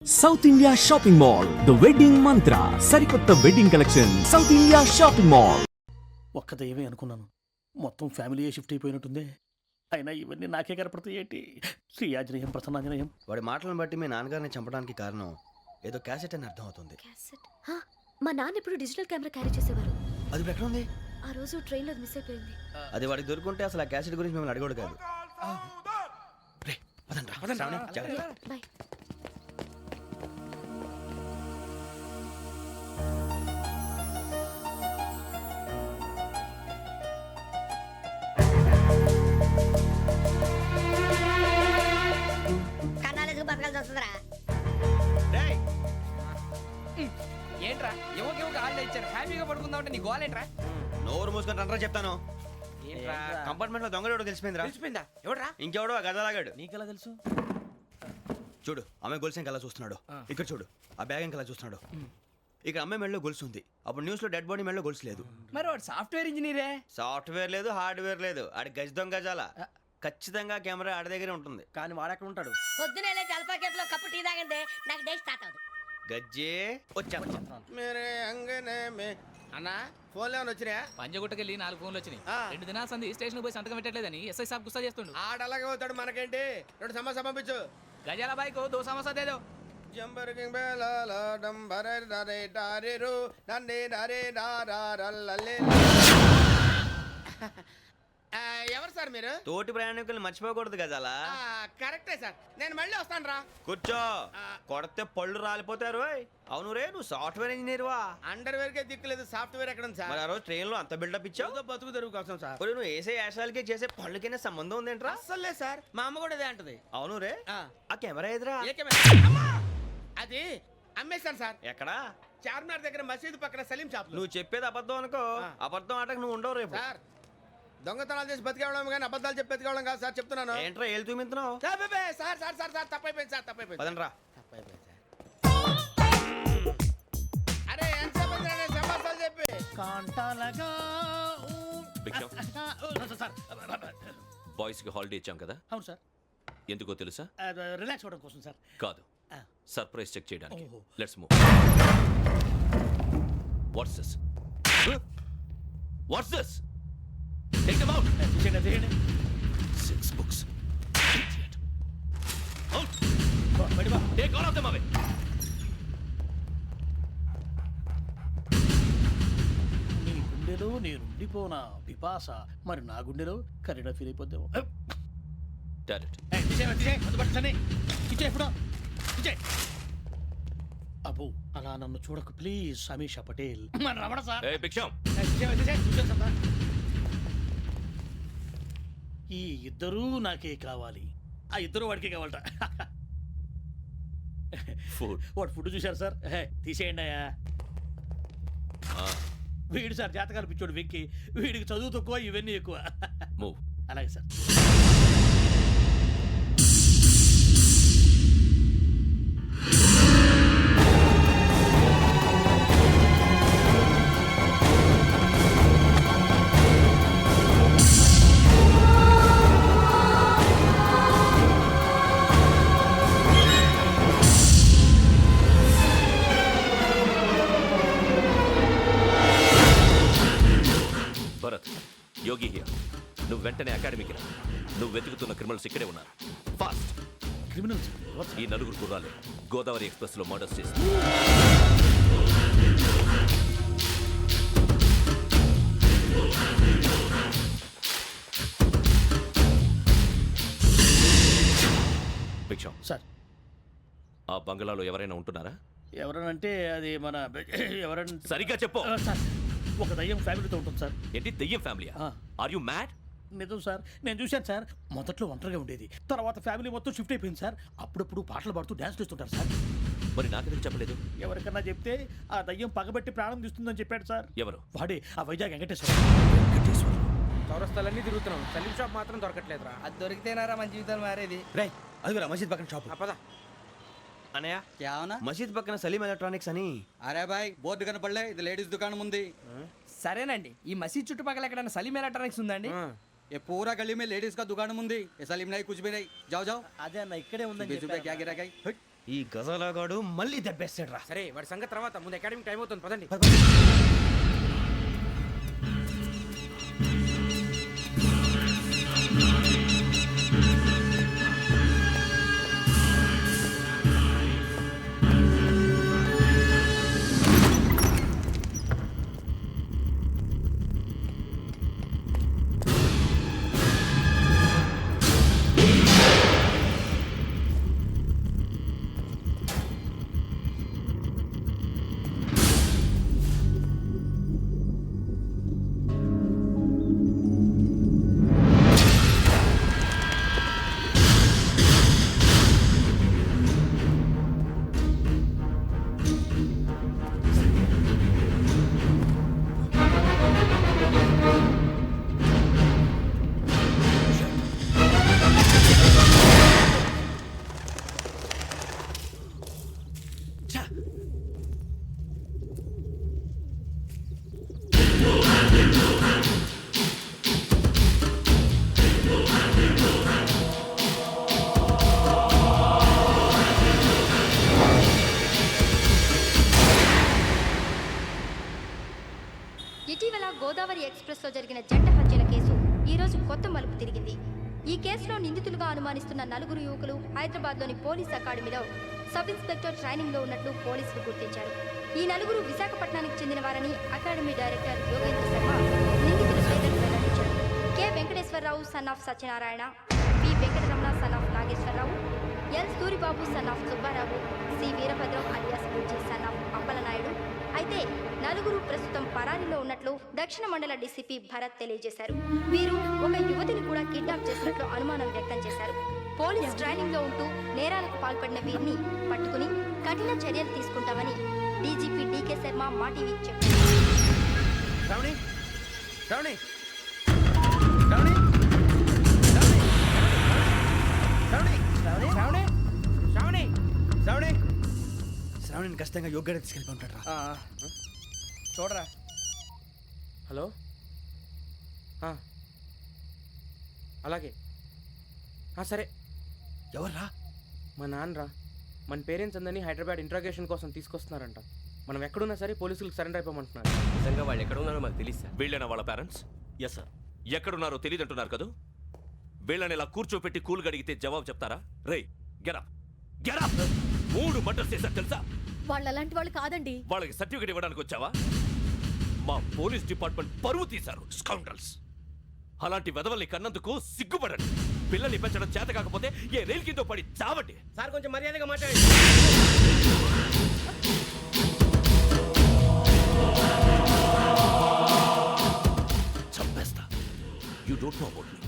South India shopping mall the wedding మంత్ర సరికొత్త wedding collection south India shopping mall. ఒక్క దయ్యమే అనుకున్నాను, మొత్తం ఫ్యామిలీయే షిఫ్ట్ అయిపోయినట్టుంది. అయినా ఇవన్నీ నాకే కనపడతాయి ఏంటి? శ్రీ ఆంజనేయం ప్రసన్నాంజనేయం. వాడి మాటలను బట్టి మీ నాన్నగారిని చంపడానికి కారణం ఏదో క్యాసెట్ అని అర్థం అవుతుంది. క్యాసెట్? హా, మా నాన్న ఇప్పుడు డిజిటల్ కెమెరా క్యారీ చేసేవారు. అది ఇప్పుడు ఎక్కడ ఉంది? ఆ రోజు ట్రైన్లో మిస్ అయిపోయింది. అది వాడికి దొరుకుంటే అసలు ఆ క్యాసెట్ గురించి మిమ్మల్ని అడగడు కాదు. రే, పదండ్రా. శ్రావణి, జాగ్రత్త. బాయ్. కన్నాలకు బతకాల్సి వస్తుందిరా. రేయ్, ఏంట్రా ఎవరికి హాలిడే ఇచ్చారు, హ్యాపీగా పడుకుందాం అంటే నీ గోల్ ఏంట్రా? నోరు మూసుకొని రండ్రా చెప్తాను. ఏంట్రా కంపార్ట్మెంట్ లో దొంగడు తెలిసిపోయిందిరా. తెలిసిపోయిందా? ఎవడ్రా? ఇంకెవడో ఆ గదలాగాడు. నీకెలా తెలుసు? చూడు, అమ్మాయి గొలుసు ఇంకలా చూస్తున్నాడు. ఇక్కడ చూడు, ఆ బ్యాగ్ ఇంకలా చూస్తున్నాడు. ఇక్కడ అమ్మాయి మెడలో గొలుసు ఉంది. అప్పుడు న్యూస్ లో డెడ్ బాడీ మెడలో గొలుసు లేదు. మరి వాడు సాఫ్ట్వేర్ ఇంజనీరే. సాఫ్ట్వేర్ లేదు, హార్డ్వేర్ లేదు. ఆడి గజ దొంగ గజాల. ఖచ్చితంగా కెమెరా ఆడి దగ్గరే ఉంటుంది. కానీ వాడెక్కడ ఉంటాడు? పొద్దునే లేచి అల్ఫా కేఫ్ లో కప్పు టీ తాగిందే నాకు డే స్టార్ట్ అవుతుంది. గజ్జే వచ్చా. మేరే అంగనే మే అన్నా ఫోన్లో ఏమైనా వచ్చినాయా? పంజగుట్టకెళ్ళి 4 ఫోన్లు వచ్చినాయి. 2 దినాల సంది స్టేషన్ పోయి సంతకం పెట్టలేదని ఎస్ఐ సాబ్ గుస్తా చేస్తుండు. ఆడలాగే పోతాడు, మనకేంటి? 2 సమస్య పంపించు. గజాల బైక్ 2 సమస్య దేదో. జంబరకింగ్ బేలాల డంబరే డరే డారిరు నన్నే డరే డారల్లలే. ఎవరు సార్ మీరు? తోటి ప్రయాణికుల్ని మర్చిపోకూడదు గజాల. కరెక్టే సార్, నేను మళ్ళీ వస్తాను రా. కూర్చో, కొడితే పళ్ళు రాలిపోతారు. అవును రే, నువ్వు సాఫ్ట్వేర్ ఇంజనీర్ వా? అండర్వేర్ కే దిక్కులేదు, సాఫ్ట్వేర్ ఎక్కడ ఉంది మరి సార్? ఆ రోజు ట్రైన్ లో అంత బిల్డప్ ఇచ్చావు. ఏదో బతుకు తెరుగు కోసం సార్. ఒరేయ్, నువ్వు వేసే యాశాలకి చేసే పళ్ళకైనా సంబంధం ఉందేంట్రా? అస్సలు లేదు సార్, మా అమ్మ కూడా అదే అంటది. అవును రే, ఆ. ఆ కెమెరా ఎదురా? ఏ కెమెరా? అమ్మా! అది అమ్మేశాను సార్. ఎక్కడా? చార్మినార్ దగ్గర మసీదు పక్కన సలీం షాప్. నువ్వు చెప్పేది అబద్ధం అనుకో. ఆ. అబద్ధం ఆటకు నువ్వు ఉండవు రేపు. సార్, దొంగతనాలు చేసి బతికేవడం కానీ అబద్ధాలు చెప్పి బతికేవడం కాదు సార్, చెప్తున్నాను. ఏంట్రా ఏళ్ళు చూపించినావు? సార్ బే, సార్ సార్ సార్ సార్ తప్పైపోయింది సార్, తప్పైపోయింది. పదండ్రా. తప్పైపోయింది సార్. అరే ఎంతసేపు అయిందిరా నేను సమాసాలు చెప్పి? కాంటాలగా భిక్షం, సార్. బాయ్స్ కి హాలిడే ఇచ్చాం కదా, అవును సార్, ఎందుకో తెలుసా? రిలాక్స్ అవ్వడం కోసం సార్. కాదు, సర్ప్రైజ్ చెక్ చేయడానికి. ఓహో. Let's move. What's this? What's this? Take them out. తీసేయండి, తీసేయండి. 6 books. Idiot. Out. బయట బా. Take all of them away. నీ గుండెలో నేనుండిపోనా పిపాస, మరి నా గుండెలో కరీడా ఫీల్ అయిపోద్దాము. Direct. అబ్బో, అలా నన్ను చూడకు ప్లీజ్ సమీషా పటేల్. మన రమణ సార్. Hey, భిక్షం. ఈ ఇద్దరూ నాకే కావాలి, ఆ ఇద్దరు వాడికే కావాలట. Food. వాడు ఫుడ్ చూశారు సార్. తీసేయండి అయ్యా. వీడు సార్ జాతకాలు పిచ్చోడు వెక్కి, వీడికి చదువు తక్కువ, ఇవన్నీ ఎక్కువ. Move. అలాగే సార్. Bharat, Yogi here. నువ్వు వెంటనే అకాడమీకి రా. నువ్వు వెతుకుతున్న క్రిమినల్స్ ఇక్కడే ఉన్నారు. ఫాస్ట్. క్రిమినల్స్ ఈ 4 కుర్రాలే గోదావరి ఎక్స్ప్రెస్ లో మర్డర్స్ చేసి భిక్షం, సార్. ఆ బంగ్లాలో ఎవరైనా ఉంటున్నారా? ఎవరనంటే అది మన ఎవరంటే సరిగ్గా చెప్పు. సార్, ఒక దయ్యం ఫ్యామిలీతో ఉంటుంది సార్. ఏంటి దెయ్యం ఫ్యామిలీ? ఆ. Are you mad? నిజం సార్, నేను చూశాను సార్. మొదట్లో ఒంటరిగా ఉండేది, తర్వాత ఫ్యామిలీ మొత్తం షిఫ్ట్ అయిపోయింది సార్. అప్పుడప్పుడు పాటలు పాడుతూ డ్యాన్స్ చేస్తుంటారు సార్. మరి నాకెందుకు చెప్పలేదు? ఎవరికన్నా చెప్తే ఆ దయ్యం పగబెట్టి ప్రాణం తీస్తుందని చెప్పాడు సార్. ఎవరు? వాడే ఆ వైజాగ్ వెంకటేశ్వర. చౌరస్తాలన్నీ తిరుగుతున్నాం, సలీం షాప్ మాత్రం దొరకట్లేదురా. అది దొరికితేనారా మన జీవితాలు మారేది. రేయ్, అదిగురా మసీద్ పక్కన షాప్. పద. అనయ్య, क्या होना? మసీద్ పక్కన సలీం ఎలక్ట్రానిక్స్ అని. अरे भाई बहुत కనపడలే, ఇది లేడీస్ దుకాణం ఉంది. సరేనండి, ఈ మసీద్ చుట్టుపక్కల ఎక్కడైనా సలీం ఎలక్ట్రానిక్స్ ఉందండి? ये पूरा गली में लेडीज का दुकान मुंदी, ये सलीम नहीं कुछ भी नहीं. जाओ जाओ. అదే అన్న ఇక్కడే ఉందని 20 रुपए क्या गिरा गई? ఈ గజాలగాడు మళ్ళీ దెబ్బేస్తాడు రా. సరే వాడి సంగతి తర్వాత, ముందు అకాడమిక్ టైం అవుతుంది పదండి. ఇటీవల గోదావరి ఎక్స్ప్రెస్ లో జరిగిన జంట హత్యల కేసు ఈ రోజు కొత్త మలుపు తిరిగింది. ఈ కేసులో నిందితులుగా అనుమానిస్తున్న 4 యువకులు హైదరాబాద్లోని పోలీస్ అకాడమీలో సబ్ ఇన్స్పెక్టర్ ట్రైనింగ్ లో ఉన్నట్లు పోలీసులు గుర్తించారు. ఈ 4 విశాఖపట్నానికి చెందిన వారని అకాడమీ డైరెక్టర్ యోగేంద్ర శర్మ నిందితుల పేర్లను వెల్లడించారు. K Venkateswararao son of Satyanarayana, P Venkataramana son of Nageswararao, L Suribabu son of Subbarao, C Veerabhadram alias Bujji son of Appalanaidu. అయితే 4 ప్రస్తుతం పరారీలో ఉన్నట్లు దక్షిణ మండల డీసీపీ భరత్ తెలియజేశారు. వీరు ఒక యువతిని కూడా కిడ్నాప్ చేసినట్లు అనుమానం వ్యక్తం చేశారు. పోలీస్ ట్రైనింగ్ లో ఉంటూ నేరాలకు పాల్పడిన వీరిని పట్టుకుని కఠిన చర్యలు తీసుకుంటామని డీజీపీ డీకే శర్మ మా టీవీకి చెప్పారు. శ్రావణి శ్రావణి శ్రావణి శ్రావణి శ్రావణి శ్రావణి శ్రావణి శ్రావణిని ఖచ్చితంగా యోగ్యత తీసుకెళ్ళి ఉంటాడు రా. చూడరా. హలో, అలాగే సరే. ఎవర్రా? మా నాన్నరా. మన పేరెంట్స్ అందరినీ హైదరాబాద్ ఇంట్రాగేషన్ కోసం తీసుకొస్తున్నారంట. మనం ఎక్కడున్నా సరే పోలీసులకు సరెండర్ అయిపోమంటున్నారు. నిజంగా వాళ్ళు ఎక్కడ ఉన్నారో మాకు తెలియదు సార్. వీళ్ళైనా వాళ్ళ పేరెంట్స్? Yes sir. ఎక్కడున్నారో తెలియదు అంటున్నారు కదా. వీళ్ళని ఇలా కూర్చోపెట్టి కూల్ గడిగితే జవాబు చెప్తారా? రేయ్ గెటప్ గెటప్. 3 మర్డర్స్ చేశారు తెలుసా? వాళ్ళు అలాంటి వాళ్ళు కాదండి. వాళ్ళకి సర్టిఫికేట్ ఇవ్వడానికి వచ్చావా? మా పోలీస్ డిపార్ట్మెంట్ పరువు తీశారు స్కౌండ్రల్స్. అలాంటి వెధవల్ని కన్నందుకు సిగ్గుపడండి. పిల్లల్ని పెంచడం చేత కాకపోతే ఏ రైలు కింద పడి చావండి. సార్ కొంచెం మర్యాదగా మాట్లాడండి. చంపేస్తా. You don't know about me.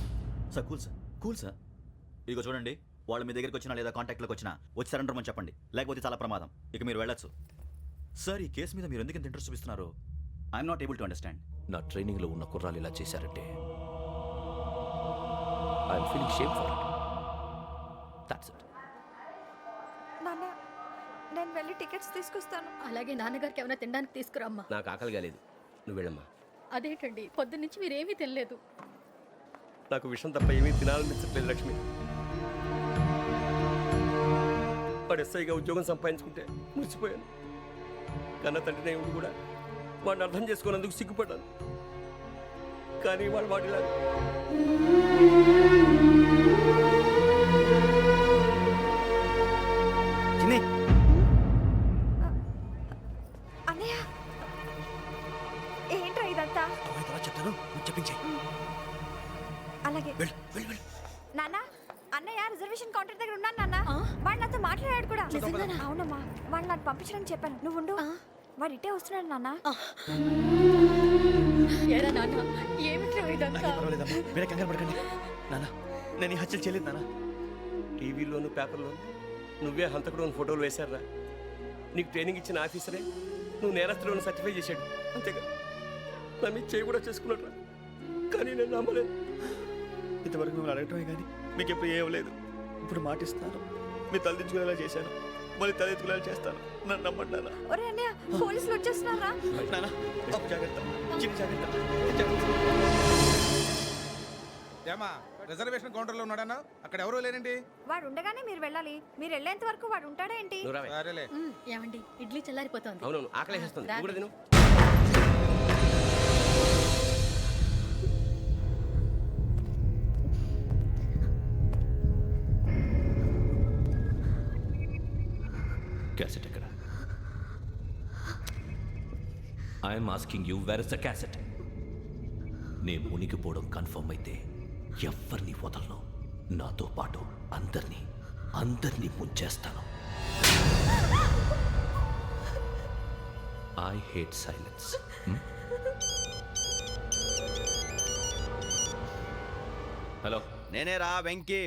Sir cool sir. ఇదిగో చూడండి, వాళ్ళు మీ దగ్గరికి వచ్చినా లేదా కాంటాక్ట్లోకి వచ్చినా వచ్చి సరెండర్ అని చెప్పండి, లేకపోతే చాలా ప్రమాదం. ఇక మీరు వెళ్ళొచ్చు. సార్, ఈ కేసు మీద మీరు ఎందుకు ఇంత ఇంట్రెస్ట్ చూపిస్తున్నారు? I'm not able to understand. నా ట్రైనింగ్లో ఉన్న కుర్రాలు ఇలా చేశారంటే I'm feeling shame for it. That's it. నాన్న, నేను వెళ్ళి టికెట్స్ తీసుకొస్తాను. అలాగే నాన్నగారికి ఏమైనా తినడానికి తీసుకురామ్మా. నాకు ఆకలి కాలేదు, నువ్వు వెళ్ళమ్మా. అదేంటండి, పొద్దున్నుంచి మీరేమీ తినలేదు. నాకు విషయం తప్ప ఏమీ తినాలనిపించట్లేదు లక్ష్మి. వాడు ఎస్ఐగా ఉద్యోగం సంపాదించుకుంటే మురిసిపోయాను. కన్న తండ్రినే ఉండి కూడా వాడిని అర్థం చేసుకున్నందుకు సిగ్గుపడ్డాను. కానీ వాడిలా అన్నయ్య, ఏంట్రా ఇదంతా? చెప్తాను, చెప్పించే. అలాగే నాన్న. అన్నయ్య రిజర్వేషన్ కౌంటర్ దగ్గర ఉన్నాను నాన్న. వాడు నాతో మాట్లాడాడు కూడా. అవునమ్మా, వాడు నాకు పంపించడం చెప్పాను. నువ్వు ఉండు, వాడు ఇట్టే వస్తున్నాడు నాన్న. ఏరా నాన్న, ఏమిట్రా ఇదంతా? పర్వాలేదమ్మా, మీరే కంగారు పడకండి. నాన్న, నేను ఈ హత్యలు చేయలేదు నాన్న. టీవీలోను పేపర్లోను నువ్వే హంతకుడు అని ఫోటోలు వేశారా? నీకు ట్రైనింగ్ ఇచ్చిన ఆఫీసరే నువ్వు నేరస్తులను సర్టిఫై చేశాడు. అంతేగా, నా మీద చేయి కూడా చేసుకున్నాడు. కానీ నేను నమ్మలేదు. ఇంతవరకు మిమ్మల్ని అడగటమే కానీ మీకు ఎప్పుడు ఏమలేదు. ఇప్పుడు మాటిస్తున్నాను, మీరు తలదించుకునేలా చేశాను, మళ్ళీ తలెత్తుకునేలా చేస్తాను. నన్ను నమ్మండి నాన్న. ఒరే అన్నయ్య, పోలీసులు వచ్చేస్తున్నారా? నాన్న, జాగ్రత్త, చిన్న జాగ్రత్త. ఏమా రిజర్వేషన్ కౌంటర్లో ఉన్నాడన్నా అక్కడ ఎవరూ లేనండి. వాడు ఉండగానే మీరు వెళ్ళాలి. మీరు వెళ్ళేంత వరకు వాడు ఉంటాడా ఏంటి? నువ్వు రావే. సరేలే. ఏమండి ఇడ్లీ చల్లారిపోతుంది. అవునవును ఆకలేసేస్తుంది. నువ్వు కూడా తిను. క్యాసెట్ ఎక్కడ? I'm asking you where is the cassette? నే మునిగిపోవడం కన్ఫర్మ్ అయితే ఎవరిని వదలను. నాతో పాటు అందరినీ ముంచేస్తాను. I hate silence. హలో, నేనే రా వెంకీ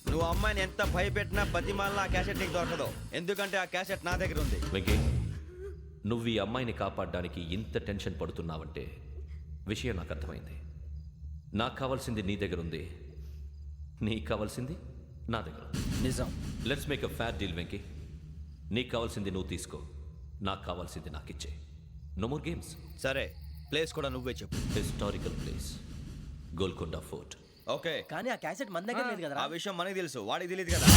నువ్వు అమ్మాయిని ఎంత భయపెట్టినా బతిమాలినా ఆ క్యాసెట్ నీకు దొరకదు. ఎందుకంటే ఆ క్యాసెట్ నా దగ్గర ఉంది. వెంకీ, నువ్వు ఈ అమ్మాయిని కాపాడడానికి ఇంత టెన్షన్ పడుతున్నావంటే విషయం నాకు అర్థమైంది. నాకు కావాల్సింది నీ దగ్గర ఉంది, నీకు కావాల్సింది నా దగ్గర. నిజం. Let's make a fair deal Venky. నీకు కావాల్సింది నువ్వు తీసుకో, నాకు కావాల్సింది నాకు ఇచ్చే. No more games. సరే, ప్లేస్ కూడా నువ్వే చెప్పు. Historical place, Golconda fort. Okay, కానీ ఆ క్యాసెట్ మన దగ్గర లేదు కదా. ఆ విషయం మనకి తెలుసు, వాడికి తెలియదు కదా.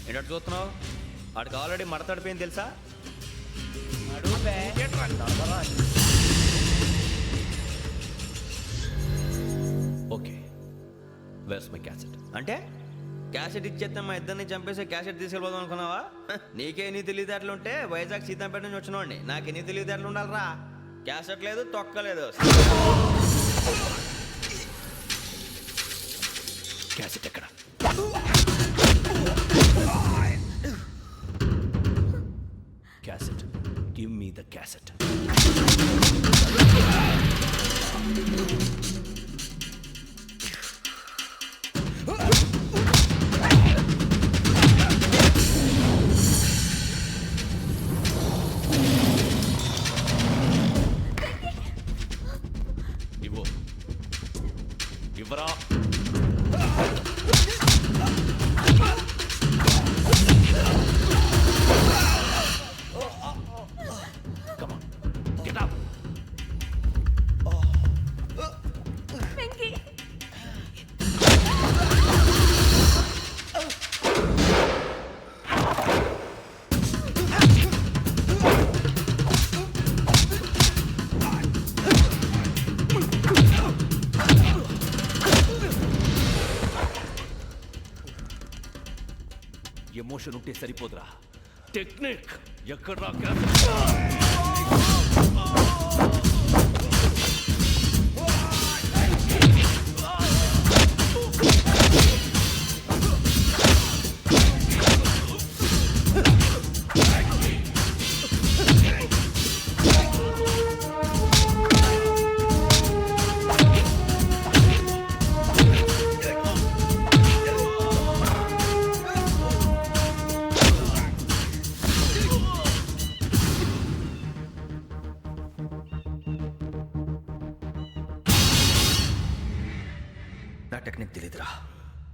ఏంటంటే చూస్తున్నావు? వాడికి ఆల్రెడీ మడతడిపోయింది తెలుసా? Okay, where's my cassette? అంటే క్యాసెట్ ఇచ్చేస్తే మా ఇద్దరిని చంపేసి క్యాసెట్ తీసుకెళ్ళిపోదాం అనుకున్నావా? నీకే ఎన్ని తెలివితేటలు ఉంటే వైజాగ్ సీతంపేట నుంచి వచ్చినోడిని. నాకు ఎన్ని తెలివితేటలు ఉండాలరా? క్యాసెట్ లేదు, తొక్కలేదు. క్యాసెట్ ఎక్కడ? Cassette, give me the cassette. ఇవ్వు, ఇవ్వరా. Come on, get up. Emotion ఉంటే సరిపోదురా, టెక్నిక్ ఎక్కడ్రా?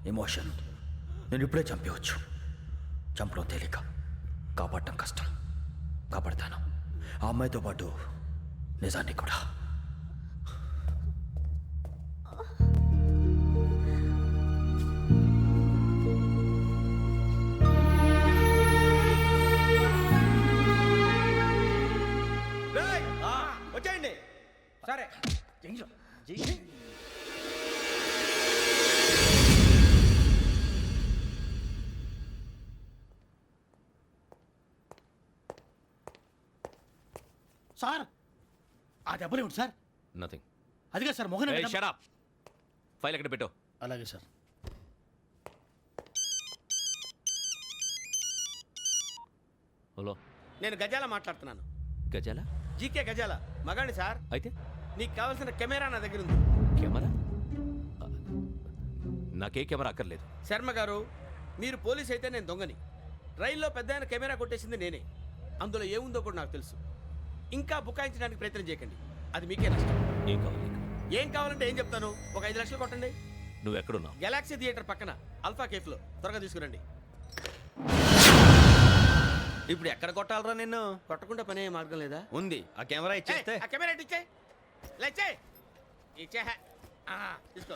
ఎమోషన్ నేను ఇప్పుడే చంపేవచ్చు. చంపడం తేలిక, కాపాడటం కష్టం. కాపాడతాను ఆ అమ్మాయితో పాటు నిజాన్ని కూడా. వచ్చేయండి. సరే సార్ ఆ దెబ్బలు ఏమిటి సార్? నథింగ్. అదిగా సార్ మొహన్ షట్ అప్. ఫైల్ ఎక్కడ పెట్టు. అలాగే సార్. హలో, నేను గజాల మాట్లాడుతున్నాను. గజాల? జీకే గజాల మగాండి సార్. అయితే నీకు కావాల్సిన కెమెరా నా దగ్గర ఉంది. కెమెరా? నాకే కెమెరా అక్కర్లేదు. శర్మ గారు, మీరు పోలీస్ అయితే నేను దొంగని. రైల్లో పెద్ద ఆయన కెమెరా కొట్టేసింది నేనే. అందులో ఏముందో కూడా నాకు తెలుసు. ఇంకా బుకాయించడానికి ప్రయత్నం చేయకండి, అది మీకే నష్టం. ఏం కావాలి? ఏం కావాలంటే ఏం చెప్తాను. ఒక 5 లక్షలు కొట్టండి. నువ్వు ఎక్కడున్నావు? గెలాక్సీ థియేటర్ పక్కన అల్ఫా కేఫ్లో. త్వరగా తీసుకురండి. ఇప్పుడు ఎక్కడ కొట్టాలరా నిన్ను? కొట్టకుండా పనే మార్గం లేదా? ఉంది. ఆ కెమెరా ఇచ్చేస్తే ఆ కెమెరా ఇచ్చే లేచే ఇచ్చే తీసుకో.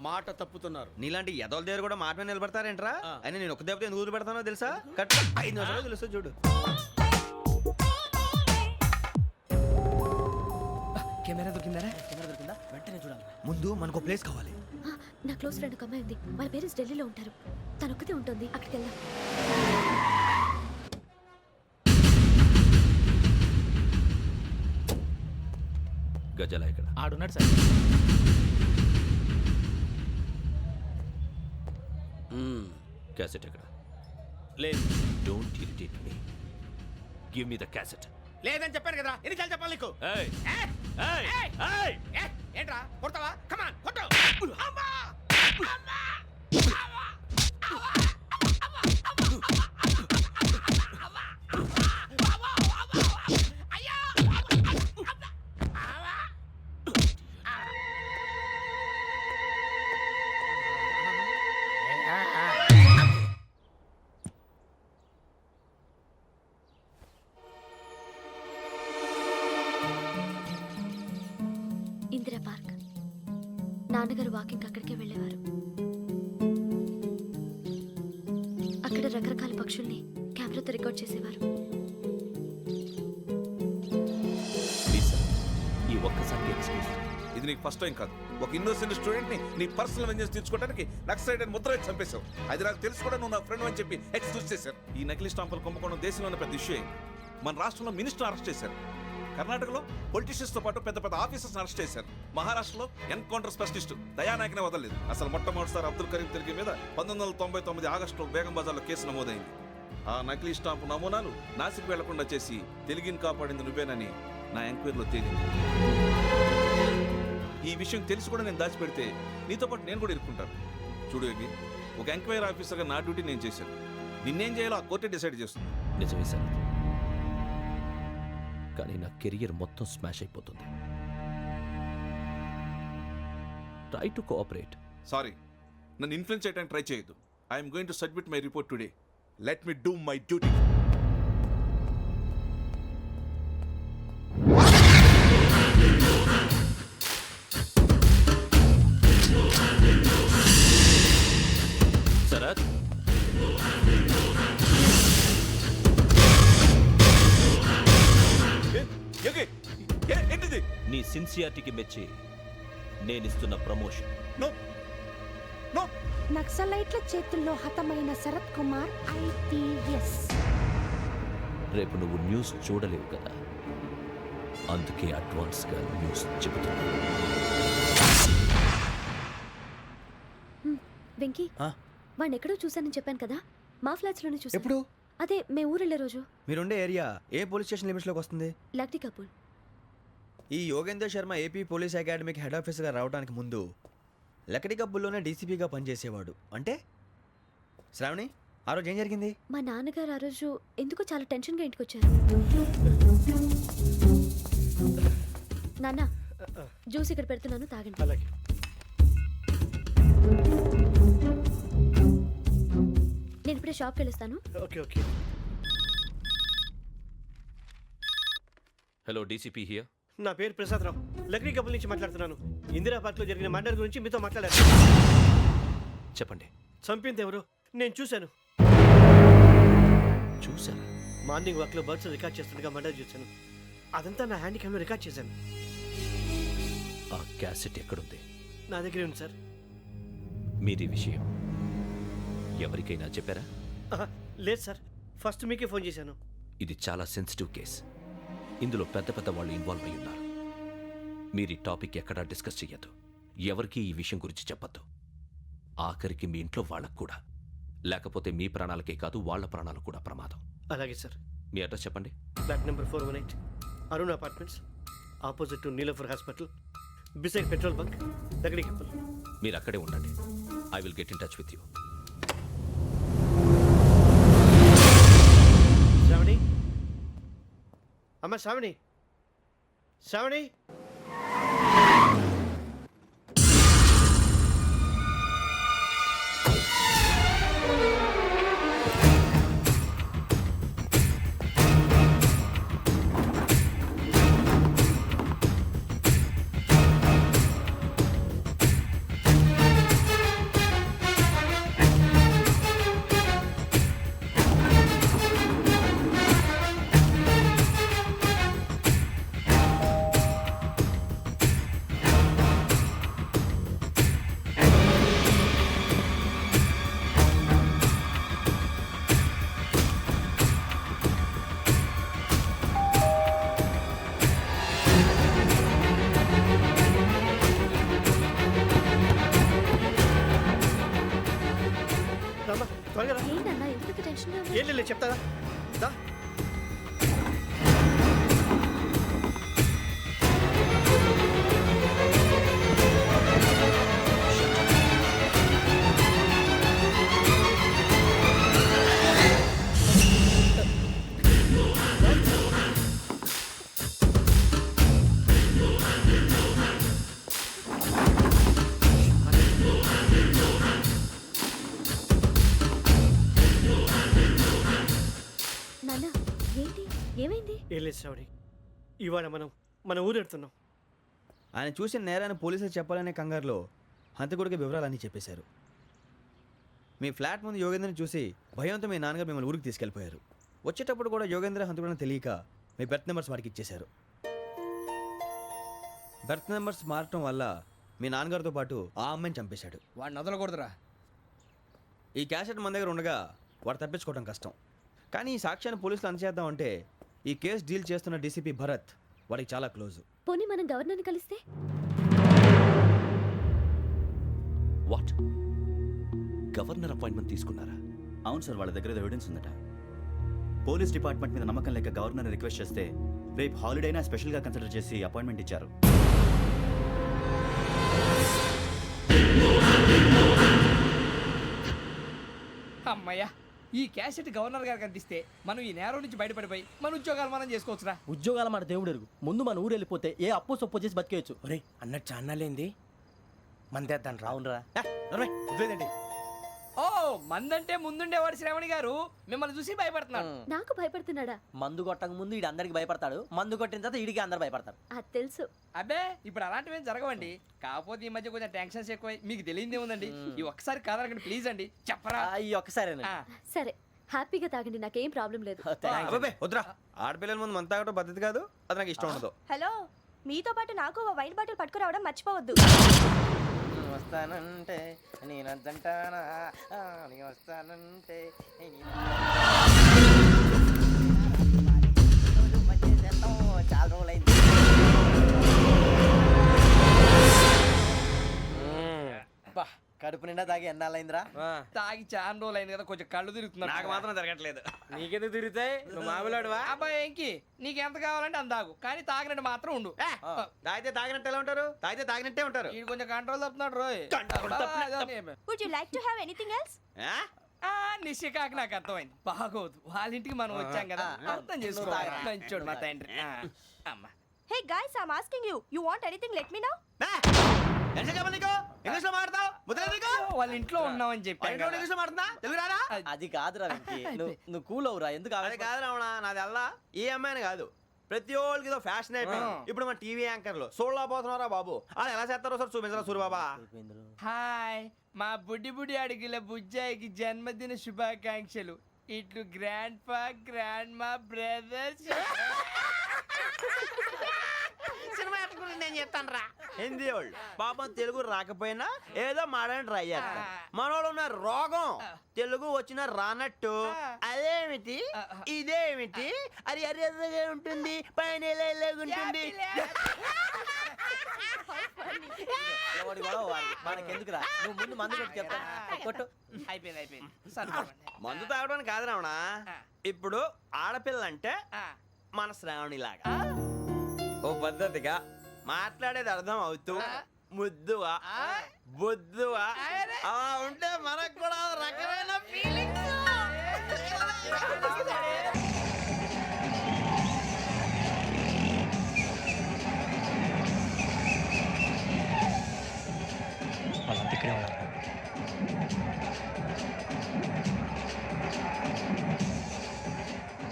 మాట తప్పుతున్నారు. నీలాంటి ఎదల దగ్గర కూడా మాట మీద నిలబడతారేంట్రా? ఆ. అయినా నేను ఒక దెబ్బతో ఎందుకు పెడతానో తెలుసా? కట్ 5 నిమిషాలు తెలుసు చూడు. కెమెరా దొరికిందా? వెంటనే చూడాలి. ముందు మనకు ప్లేస్ కావాలి. నా క్లోజ్ ఫ్రెండ్ ఒక అమ్మాయి ఉంది. వాళ్ళ పేరెంట్స్ ఢిల్లీలో ఉంటారు. తను ఒక్కతే ఉంటుంది. అక్కడికి వెళ్దాం. గజాల ఇక్కడ? ఆడున్నాడు సార్. క్యాసెట్ ఎక్కడ? లేదు. Don't irritate me. Give me the cassette. లేదని చెప్పాను కదా, ఎన్నిసార్లు చెప్పాలి నీకు? ఏయ్ ఏయ్! ఏయ్ ఏయ్! ఏయ్! ఏయ్! ఏంట్రా కొడతావా? కమాన్ కొట్టు. అమ్మా! అమ్మా! ఇందిరా పార్క్. నాన్నగారు వాకింగ్ అక్కడికే వెళ్ళేవారు. అక్కడ రకరకాల పక్షుల్ని కెమెరాతో రికార్డ్ చేసేవారు. ప్లీజ్ సార్, ఈ ఒక్కసారి ఎక్స్క్యూజ్. ఇది నీకు ఫస్ట్ టైం కాదు. ఒక ఇన్నోసెంట్ స్టూడెంట్ ని నీ పర్సనల్ వెంజెన్స్ తీర్చుకోవడానికి నక్సలైట్ అని ముద్ర వేసి చంపేశావు. అది నాకు తెలుసు కూడా నువ్వు నా ఫ్రెండ్ అని చెప్పి ఎక్స్క్యూజ్ చేశారు. ఈ నకిలీ స్టాంపులు కుంభకోణం దేశంలోనే పెద్ద ఇష్యూ అయింది. మన రాష్ట్రంలో మినిస్టర్ అరెస్ట్ చేశారు. కర్ణాటకలో పొలిటీషియన్స్ తో పాటు పెద్ద పెద్ద ఆఫీసర్స్ అరెస్ట్ చేశారు. మహారాష్ట్రలో ఎన్కౌంటర్ స్పెషలిస్ట్ దయానాయకనే వదలలేదు. అసలు మొట్టమొదటిసారి అబ్దుల్ కరీం తిరిగి మీద 1999 ఆగస్టులో బేగం బజార్లో కేసు నమోదైంది. ఆ నకిలీ స్టాంపు నమూనాలు నాసిక్ వెళ్లకుండా చేసి తెలుగుని కాపాడింది నువ్వేనని నా ఎంక్వైరీలో తేలింది. ఈ విషయం తెలిసి కూడా నేను దాచిపెడితే నీతో పాటు నేను కూడా ఇరుక్కుంటాను. చూడు యోగి, ఒక ఎంక్వైరీ ఆఫీసర్గా నా డ్యూటీ నేను చేశాను. నిన్నేం చేయాలో ఆ కోర్టే డిసైడ్ చేస్తుంది. నిజమే సార్, కానీ నా కెరియర్ మొత్తం స్మాష్ అయిపోతుంది. Try to cooperate. సారీ, నన్ను ఇన్ఫ్లుయెన్స్ చేయడానికి ట్రై చేయొద్దు. I'm going to submit my report today. Let me do my duty. Sharat, ఏంటిది? నీ సిన్సియారిటీకి మెచ్చి నేనిస్తున్న ప్రమోషన్. No no. నక్సలైట్ల చేతుల్లో హతమైన శరత్ కుమార్ IPS. రేపు నువ్వు న్యూస్ చూడలేవు కదా, అందుకే అడ్వాన్స్గా న్యూస్ చెబుతున్నా. వెంకీ, వాడిని ఎక్కడో చూశానని చెప్పాను కదా, మా ఫ్లాట్స్ లోనే చూసాను. ఎప్పుడు? అదే మే ఊరు వెళ్ళే రోజు. మీరుండే ఏరియా ఏ పోలీస్ స్టేషన్ లిమిట్స్ లోకి వస్తుంది? లక్టీ కపూర్. ఈ యోగేందర్ శర్మ ఏపీ పోలీస్ అకాడమీకి హెడ్ ఆఫీసర్గా రావడానికి ముందు లకడి కబ్బుల్లోనే డీసీపీగా పనిచేసేవాడు. అంటే శ్రావణి, ఆ రోజు ఏం జరిగింది? మా నాన్నగారు ఆ రోజు ఎందుకో చాలా టెన్షన్గా ఇంటికి వచ్చారు. నాన్న, జ్యూస్ ఇక్కడ పెడుతున్నాను, తాగండి. అలాగే. ఇప్పుడే షాప్కి వెళ్ళొస్తాను. Okay okay. Hello DCP here. నా పేరు ప్రసాదరావు, లక్రీ కపుల్ నుంచి మాట్లాడుతున్నాను. ఇందిరా పార్క్ లో జరిగిన మర్డర్ గురించి మీతో మాట్లాడారు. చెప్పండి. చంపింది ఎవరు? నేను చూశాను. చూసారా? మార్నింగ్ వాక్ లో బర్డ్స్ రికార్డ్ చేస్తుండగా మర్డర్ చూశాను. అదంతా నా హ్యాండ్ క్యామ్ లో రికార్డ్ చేశాను. ఆ క్యాసెట్ ఎక్కడుంది? నా దగ్గరే ఉంది సార్. మీరు ఈ విషయం ఎవరికైనా చెప్పారా? లేదు సార్, ఫస్ట్ మీకే ఫోన్ చేశాను. ఇది చాలా సెన్సిటివ్ కేస్. ఇందులో పెద్ద పెద్ద వాళ్ళు ఇన్వాల్వ్ అయి ఉన్నారు. మీరు ఈ టాపిక్ ఎక్కడా డిస్కస్ చెయ్యొద్దు. ఎవరికీ ఈ విషయం గురించి చెప్పొద్దు. ఆఖరికి మీ ఇంట్లో వాళ్ళకు కూడా. లేకపోతే మీ ప్రాణాలకే కాదు, వాళ్ళ ప్రాణాలు కూడా ప్రమాదం. అలాగే సార్. మీ అడ్రస్ చెప్పండి. Flat number 418, Arun apartments, opposite to Niloufer hospital, beside petrol bunk, Lakdikapul. మీరు అక్కడే ఉండండి. I will get in touch with you. Shravani, అమ్మ శ్రావణి, శ్రావణి. త్వరగా రా. ఏంటన్నా ఎందుకు టెన్షన్? ఏం లేదు, చెప్తారా? దా. నాన్న ఏంటి, ఏమైంది? ఏం లేదు శ్రావణి, ఇవాళ మనం మన ఊరు వెళ్తున్నాం. ఆయన చూసిన నేరాన్ని పోలీసులు చెప్పాలనే కంగారులో హంతకుడికి వివరాలన్నీ చెప్పేశారు. మీ ఫ్లాట్ ముందు యోగేంద్రని చూసి భయంతో మీ నాన్నగారు మిమ్మల్ని ఊరికి తీసుకెళ్ళిపోయారు. వచ్చేటప్పుడు కూడా యోగేంద్ర హంతకుడని తెలియక మీ బెర్త్ నెంబర్స్ వాడికి ఇచ్చేశారు. బెర్త్ నెంబర్స్ మారటం వల్ల మీ నాన్నగారితో పాటు ఆ అమ్మాయిని చంపేశాడు. వాడిని వదలకూడదురా. ఈ క్యాసెట్ మన దగ్గర ఉండగా వాడు తప్పించుకోవడం కష్టం. కానీ ఈ సాక్ష్యాన్ని పోలీసులు అందజేద్దామంటే ఈ కేసు డీల్ చేస్తున్న డీసీపీ భరత్ వాడికి చాలా క్లోజ్. పోనీ మనం గవర్నర్ని కలిస్తే? వాట్? గవర్నర్ అపాయింట్మెంట్ తీసుకున్నారా? అవును సార్, వాళ్ళ దగ్గర ఎవిడెన్స్ ఉందట. పోలీస్ డిపార్ట్మెంట్ మీద నమ్మకం లేక గవర్నర్ రిక్వెస్ట్ చేస్తే రేపు హాలిడేనా స్పెషల్గా కన్సిడర్ చేసి అపాయింట్మెంట్ ఇచ్చారు. అమ్మయ్యా, ఈ క్యాసెట్ గవర్నర్ గారికి అందిస్తే మనం ఈ నేరం నుంచి బయటపడిపోయి మన ఉద్యోగాలు మనం చేసుకోవచ్చురా. ఉద్యోగాల మాట దేవుడు ఎరుగు. ముందు మన ఊరు వెళ్ళిపోతే ఏ అప్పు సొప్పు చేసి బతికేయచ్చు. ఒరే అన్నట్టు చాన్నాలేంది మందేద్దాను రావునరా. వదిలేదండి. ఓ మందంటే ముందుండేవాడు శ్రావణి గారు మిమ్మల్ని చూసి భయపడుతున్నాడు. నాకు భయపడుతున్నాడా? మందు కొట్టక ముందు ఈడు అందరికి భయపడతాడు, మందు కొట్టిన తర్వాత ఈడికి అందరు భయపడతారు. అది తెలుసు. అబ్బే ఇప్పుడు అలాంటివి ఏం జరగవండి. కాకపోతే ఈ మధ్య కొంచెం టెన్షన్స్ ఎక్కువై మీకు తెలియదే ఉందండి. ఈ ఒక్కసారి కాదనకండి ప్లీజ్ అండి, చెప్పరా? ఈ ఒక్కసారి సరే హ్యాపీగా తాగండి, నాకేం ప్రాబ్లం లేదు. అబ్బాబే వద్దురా, ఆడపిల్లల ముందు మంత తాగడం పద్ధతి కాదు. అది నాకు ఇష్టం ఉండదు. హలో, మీతో పాటు నాకు ఓ వైన్ బాటిల్ పట్టుకురావడం మర్చిపోవద్దు. వస్తానంటే నేనంటానా, వస్తానంటే చాలా రోజులైంది. కడుపు నిండా తాగి ఎన్నాళ్ళైందిరా? తాగి చాలా రోజులు అయింది కదా, కొంచెం కళ్ళు తిరుగుతున్నాడు. నాకు మాత్రం జరగట్లేదు. నీకెందుకు తిరుగుతాయి? నువ్వు మామిలాడువా? అబ్బాయి ఏంకి నీకు ఎంత కావాలంటే అంత తాగు, కానీ తాగినట్టు మాత్రం ఉండు. తాగితే తాగినట్టు ఎలా ఉంటారు? తాగితే తాగినట్టే ఉంటారు. వీడు కొంచెం కంట్రోల్ తప్పుతున్నాడు రోయ్. Would you like to have anything else? నిశ్చికాకి నాకు అర్థమైంది. బాగోదు, వాళ్ళ ఇంటికి మనం వచ్చాం కదా, అర్థం చేసుకోవాలి. మంచోడు మా తండ్రి. అమ్మ Hey guys, I'm asking you. You want anything? Let me know. English లో మాట్లాడతావు? వాళ్ళ ఇంట్లో ఉన్నామని చెప్పాను కదా. ఇంగ్లీష్ మాట్లాడుతున్నా తెలుగు రాదా? అది కాదురా వెంకీ నువ్వు కూల్ అవురా ఎందుకు అది కాదు రావణ నాది అల్లా ఈ అమ్మాయిని కాదు ప్రతి ఒక్కరికి ఇదో ఫ్యాషన్ అయిపోయింది ఇప్పుడు మన టీవీ యాంకర్లు సోళ్ళ పోతున్నారా బాబు అలా ఎలా చేస్తారో సార్ చూపించరా సూరిబాబా. హాయ్ మా బుడ్డి బుడి అడిగిల బుజ్జాయికి జన్మదిన శుభాకాంక్షలు. ఇట్లు గ్రాండ్ ఫా గ్రాండ్ మా బ్రదర్స్. సినిమా గురించి నేను చెప్తాను రా. హిందీ వాళ్ళు పాపం తెలుగు రాకపోయినా ఏదో మాడని ట్రై చేస్తారు. మనోళ్ళు ఉన్న రోగం తెలుగు వచ్చిన రానట్టు అదేమిటి ఇదేమిటి అది అరిగా ఉంటుంది పైన ఉంటుంది. ఎవడి గొడవ వాడిది. మనకెందుకురా నువ్వు ముందు మందు కొట్టి చెప్తా కొట్టు. అయిపోయింది సరిపోండి. మందు తాగడానికి కాదు రావణ ఇప్పుడు ఆడపిల్ల అంటే మన శ్రావణిలాగా ఓ పద్ధతిగా మాట్లాడేది అర్థం అవుతూ ముద్దువా బొద్దువా అలా ఉంటే మనకు కూడా రకమైన ఫీలింగ్స్. వాళ్ళంతా ఇక్కడే ఉన్నారు.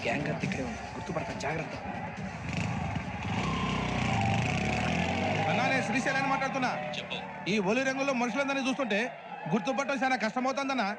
గ్యాంగ్ అంతా ఇక్కడే ఉంది గుర్తుపడతాను జాగ్రత్త. శ్రీశైలాన్ని మాట్లాడుతున్నా. ఈ ఒలి రంగులో మనుషులందరినీ చూస్తుంటే గుర్తుపట్టడం చాలా కష్టమవుతుందన్నా.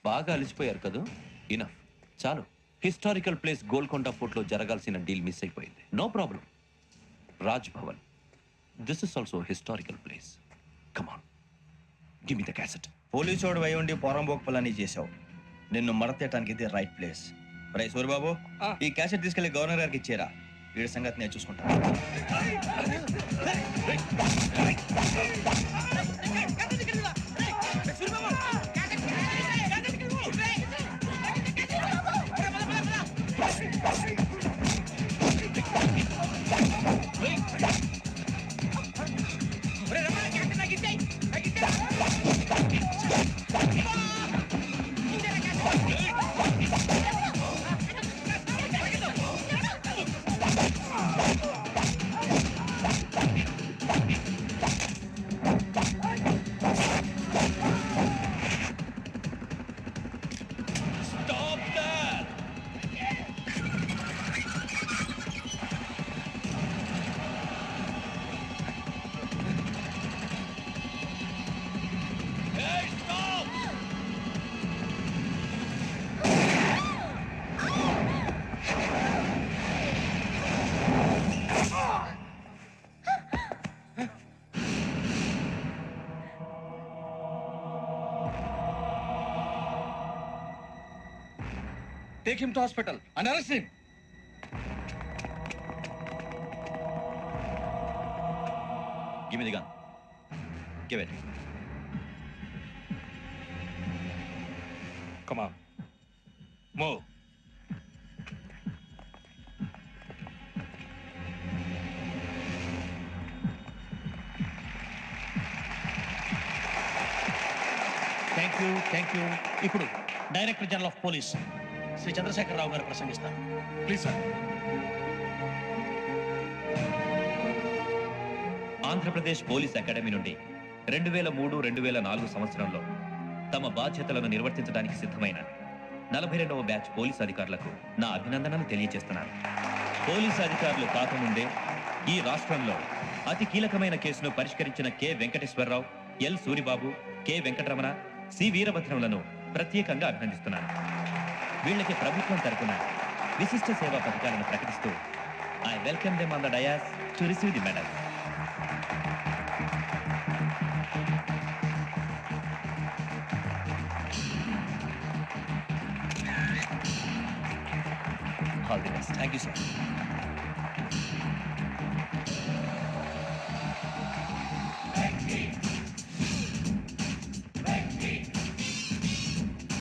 బాగా అలిసిపోయారు కదా ఇనఫ్ చాలు. హిస్టారికల్ ప్లేస్ గోల్కొండ ఫోర్ట్ లో జరగాల్సిన డీల్ మిస్ అయిపోయింది. No problem. Raj Bhavan this is also historical place. Come on give me the cassette. పోలీసోడు వై ఉండి పోరంబోక్ పలాని చేసావు. నిన్ను మడతేయటానికి ఇది రైట్ ప్లేస్. రై సూరిబాబు ఈ క్యాసెట్ తీసుకెళ్లి గవర్నర్ గారికి ఇచ్చేరా. వీడి సంగతి నేను చూసుకుంటా. Take him to hospital and arrest him. Give me the gun give it Come on. Move. Thank you. ఇప్పుడు director general of police Shri Chandrasekhararao గారు ప్రసంగిస్తారు. Please, sir. Andhra Pradesh police academy నుండి 2003-2004 సంవత్సరంలో తమ బాధ్యతలను నిర్వర్తించడానికి సిద్ధమైన 42వ బ్యాచ్ పోలీస్ అధికారులకు నా అభినందనలు తెలియజేస్తున్నాను. పోలీసు అధికారులు కాకముందే ఈ రాష్ట్రంలో అతి కీలకమైన కేసును పరిష్కరించిన K Venkateswararao, L Suribabu, K Venkataramana, C వీరభద్రములను ప్రత్యేకంగా అభినందిస్తున్నాను. వీళ్ళకి ప్రభుత్వం తరపున విశిష్ట సేవా పథకాలను ప్రకటిస్తూ I welcome them on the dais to receive the medal. All the best. Thank you, sir.